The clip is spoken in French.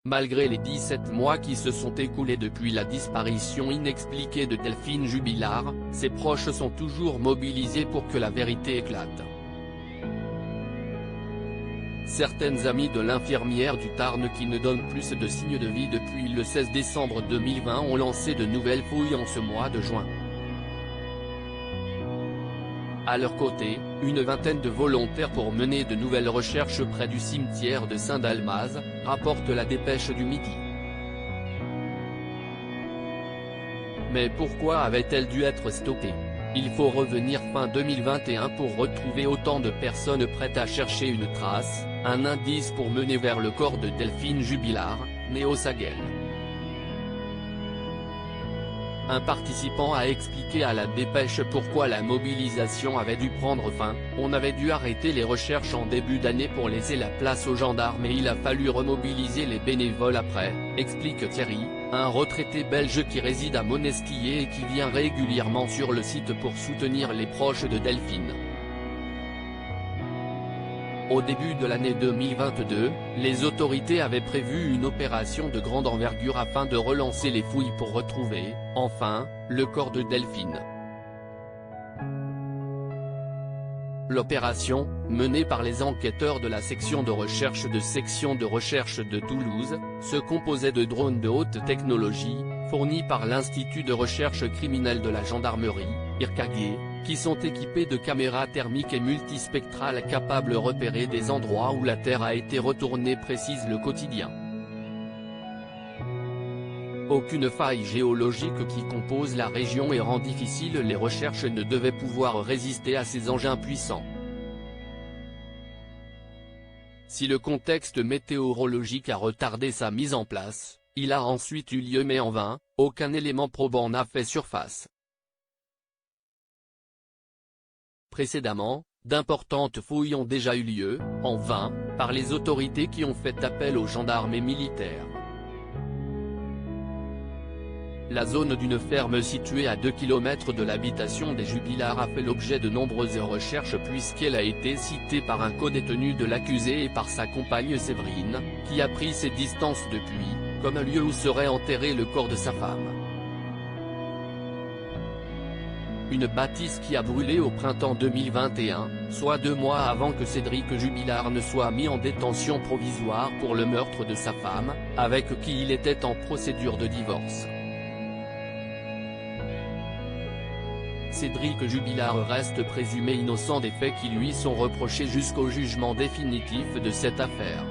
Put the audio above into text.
Malgré les 17 mois qui se sont écoulés depuis la disparition inexpliquée de Delphine Jubilard, ses proches sont toujours mobilisés pour que la vérité éclate. Certaines amies de l'infirmière du Tarn qui ne donne plus de signes de vie depuis le 16 décembre 2020 ont lancé de nouvelles fouilles en ce mois de juin. À leur côté, une vingtaine de volontaires pour mener de nouvelles recherches près du cimetière de Saint-Dalmaz, rapporte la Dépêche du Midi. Mais pourquoi avait-elle dû être stoppée? Il faut revenir fin 2021 pour retrouver autant de personnes prêtes à chercher une trace, un indice pour mener vers le corps de Delphine Jubilard, née au Saguenay. Un participant a expliqué à la Dépêche pourquoi la mobilisation avait dû prendre fin. On avait dû arrêter les recherches en début d'année pour laisser la place aux gendarmes et il a fallu remobiliser les bénévoles après, explique Thierry, un retraité belge qui réside à Monestier et qui vient régulièrement sur le site pour soutenir les proches de Delphine. Au début de l'année 2022, les autorités avaient prévu une opération de grande envergure afin de relancer les fouilles pour retrouver, enfin, le corps de Delphine. L'opération, menée par les enquêteurs de la section de recherche de Toulouse, se composait de drones de haute technologie, fournis par l'Institut de recherche criminelle de la gendarmerie, IRCAG, qui sont équipés de caméras thermiques et multispectrales capables de repérer des endroits où la Terre a été retournée, précise le quotidien. Aucune faille géologique qui compose la région et rend difficile les recherches ne devait pouvoir résister à ces engins puissants. Si le contexte météorologique a retardé sa mise en place, il a ensuite eu lieu mais en vain, aucun élément probant n'a fait surface. Précédemment, d'importantes fouilles ont déjà eu lieu, en vain, par les autorités qui ont fait appel aux gendarmes et militaires. La zone d'une ferme située à 2 km de l'habitation des Jubilard a fait l'objet de nombreuses recherches puisqu'elle a été citée par un codétenu de l'accusé et par sa compagne Séverine, qui a pris ses distances depuis, comme un lieu où serait enterré le corps de sa femme. Une bâtisse qui a brûlé au printemps 2021, soit 2 mois avant que Cédric Jubilard ne soit mis en détention provisoire pour le meurtre de sa femme, avec qui il était en procédure de divorce. Cédric Jubilard reste présumé innocent des faits qui lui sont reprochés jusqu'au jugement définitif de cette affaire.